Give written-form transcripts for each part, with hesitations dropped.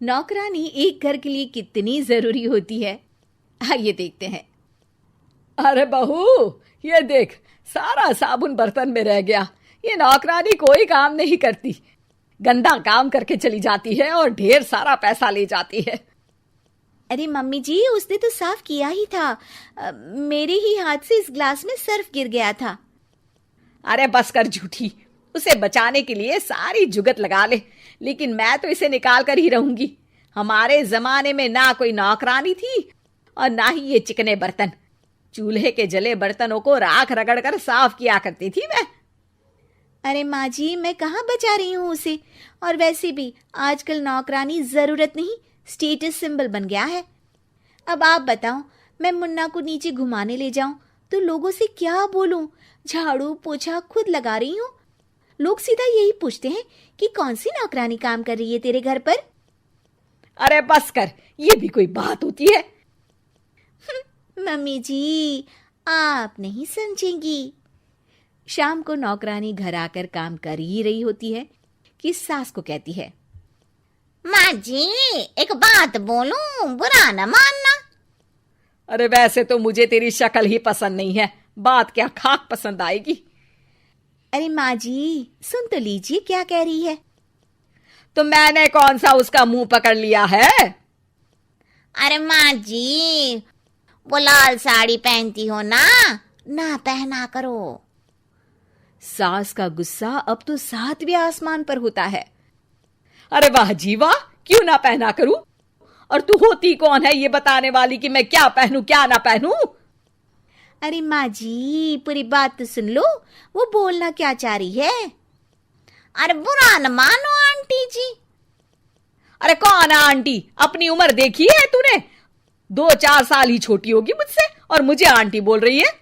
नौकरानी एक घर के लिए कितनी जरूरी होती है, आइए देखते हैं। अरे बहू, ये देख, सारा साबुन बर्तन में रह गया। ये नौकरानी कोई काम नहीं करती, गंदा काम करके चली जाती है और ढेर सारा पैसा ले जाती है। अरे मम्मी जी, उसने तो साफ किया ही था। मेरे ही हाथ से इस ग्लास में सर्फ गिर गया था। अरे बस कर झूठी, उसे बचाने के लिए सारी जुगत लगा ले, लेकिन मैं तो इसे निकाल कर ही रहूंगी। हमारे जमाने में ना कोई नौकरानी थी और ना ही ये चिकने बर्तन। चूल्हे के जले बर्तनों को राख रगड़ कर साफ किया करती थी मैं। अरे माँ जी, मैं कहाँ बचा रही हूँ उसे। और वैसे भी आजकल नौकरानी जरूरत नहीं, स्टेटस सिंबल बन गया है। अब आप बताओ, मैं मुन्ना को नीचे घुमाने ले जाऊं तो लोगों से क्या बोलूं? झाड़ू पोछा खुद लगा रही हूँ। लोग सीधा यही पूछते हैं कि कौन सी नौकरानी काम कर रही है तेरे घर पर। अरे बस कर, ये भी कोई बात होती है? मम्मी जी, आप नहीं समझेंगी। शाम को नौकरानी घर आकर काम कर ही रही होती है कि सास को कहती है, माँ जी, एक बात बोलूं, बुरा न मानना। अरे वैसे तो मुझे तेरी शक्ल ही पसंद नहीं है, बात क्या खाक पसंद आएगी। अरे माँ जी, सुन तो लीजिए क्या कह रही है। तो मैंने कौन सा उसका मुंह पकड़ लिया है? अरे माँ जी, वो लाल साड़ी पहनती हो ना, ना पहना करो। सास का गुस्सा अब तो 7वें आसमान पर होता है। अरे वाह जी वाह, क्यों ना पहना करूं? और तू होती कौन है ये बताने वाली कि मैं क्या पहनूं क्या ना पहनूं? अरे माँ जी, पूरी बात तो सुन लो, वो बोलना क्या चाह रही है। अरे बुरा न मानो आंटी जी। अरे कौन है आंटी? अपनी उम्र देखी है तूने? 2-4 साल ही छोटी होगी मुझसे और मुझे आंटी बोल रही है।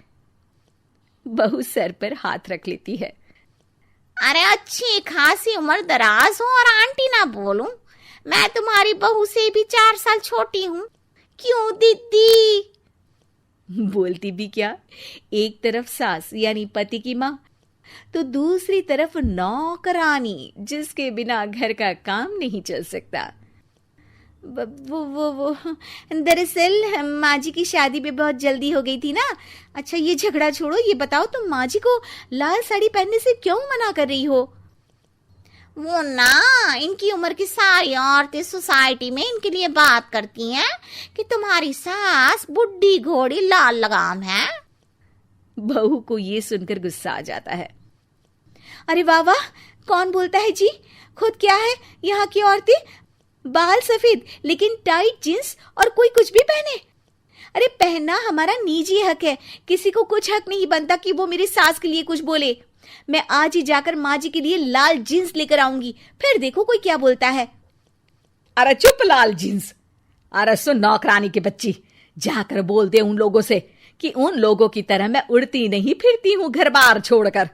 बहू सर पर हाथ रख लेती है। अरे अच्छी खासी उम्र दराज हो और आंटी ना बोलूं? मैं तुम्हारी बहू से भी 4 साल छोटी हूं। क्यों दीदी? बोलती भी क्या, एक तरफ सास यानी पति की माँ, तो दूसरी तरफ नौकरानी जिसके बिना घर का काम नहीं चल सकता। वो दरअसल माँ जी की शादी भी बहुत जल्दी हो गई थी ना। अच्छा ये झगड़ा छोड़ो, ये बताओ तुम माँ जी को लाल साड़ी पहनने से क्यों मना कर रही हो? वो ना, इनकी उम्र की सारी औरतें सोसाइटी में इनके लिए बात करती हैं कि तुम्हारी सास बुढ़ी घोड़ी लाल लगाम है। बहू को ये सुनकर गुस्सा आ जाता है। अरे वाह वाह, कौन बोलता है जी? खुद क्या है यहाँ की औरतें, बाल सफेद लेकिन टाइट जींस और कोई कुछ भी पहने। अरे पहनना हमारा निजी हक है, किसी को कुछ हक नहीं बनता कि वो मेरी सास के लिए कुछ बोले। मैं आज ही जाकर माँ जी के लिए लाल जींस लेकर आऊंगी, फिर देखो कोई क्या बोलता है। अरे चुप लाल जींस। अरे सुन नौकरानी के बच्ची, जाकर बोल दे उन लोगों से कि उन लोगों की तरह मैं उड़ती नहीं फिरती हूं घर बार छोड़कर।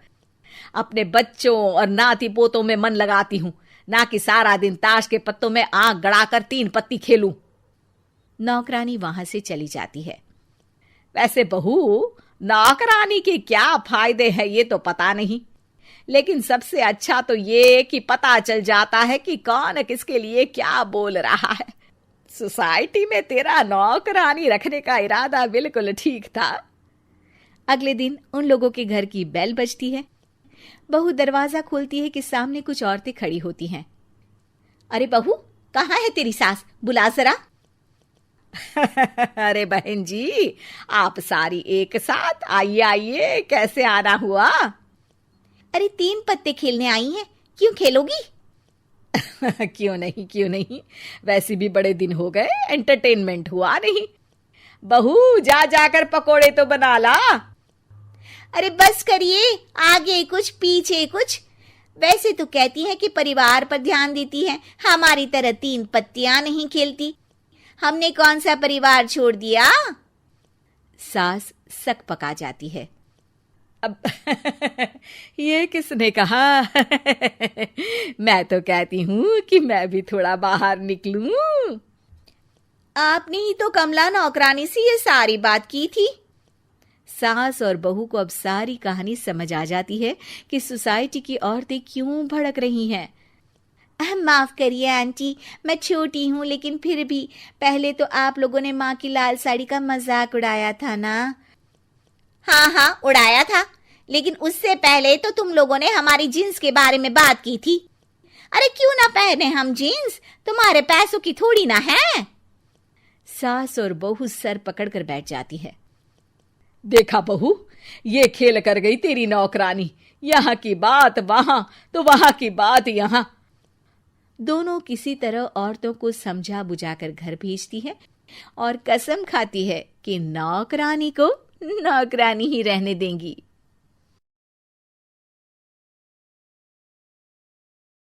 अपने बच्चों और नाती पोतों में मन लगाती हूं, ना कि सारा दिन ताश के पत्तों में आंख गड़ाकर 3 पत्ती खेलूं। नौकरानी वहां से चली जाती है। वैसे बहू, नौकरानी के क्या फायदे हैं ये तो पता नहीं, लेकिन सबसे अच्छा तो ये कि पता चल जाता है कि कौन किसके लिए क्या बोल रहा है। सोसाइटी में तेरा नौकरानी रखने का इरादा बिल्कुल ठीक था। अगले दिन उन लोगों के घर की बेल बजती है। बहू दरवाजा खोलती है कि सामने कुछ औरतें खड़ी होती हैं। अरे बहू, कहाँ है तेरी सास? बुला जरा। अरे बहन जी, आप सारी एक साथ आइए आइए, कैसे आना हुआ? अरे 3 पत्ते खेलने आई हैं, क्यों खेलोगी? क्यों नहीं क्यों नहीं, वैसे भी बड़े दिन हो गए, एंटरटेनमेंट हुआ नहीं। बहू जा जाकर पकोड़े तो बना ला। अरे बस करिए, आगे कुछ पीछे कुछ। वैसे तो कहती है कि परिवार पर ध्यान देती है, हमारी तरह 3 पत्तियां नहीं खेलती। हमने कौन सा परिवार छोड़ दिया? सास सक पका जाती है। अब ये किसने कहा? मैं तो कहती हूं कि मैं भी थोड़ा बाहर निकलूं। आपने ही तो कमला नौकरानी से ये सारी बात की थी। सास और बहू को अब सारी कहानी समझ आ जाती है कि सोसाइटी की औरतें क्यों भड़क रही हैं। माफ करिए आंटी, मैं छोटी हूँ, लेकिन फिर भी पहले तो आप लोगों ने माँ की लाल साड़ी का मजाक उड़ाया था ना। हाँ हाँ, उड़ाया था, लेकिन उससे पहले तो तुम लोगों ने हमारी जीन्स के बारे में बात की थी। अरे क्यों ना पहने हम जीन्स, तुम्हारे पैसों की थोड़ी ना है। सास और बहू सर पकड़ कर बैठ जाती है। देखा बहू, ये खेल कर गई तेरी नौकरानी, यहाँ की बात वहां तो वहां की बात यहाँ। दोनों किसी तरह औरतों को समझा बुझाकर घर भेजती है और कसम खाती है कि नौकरानी को नौकरानी ही रहने देंगी।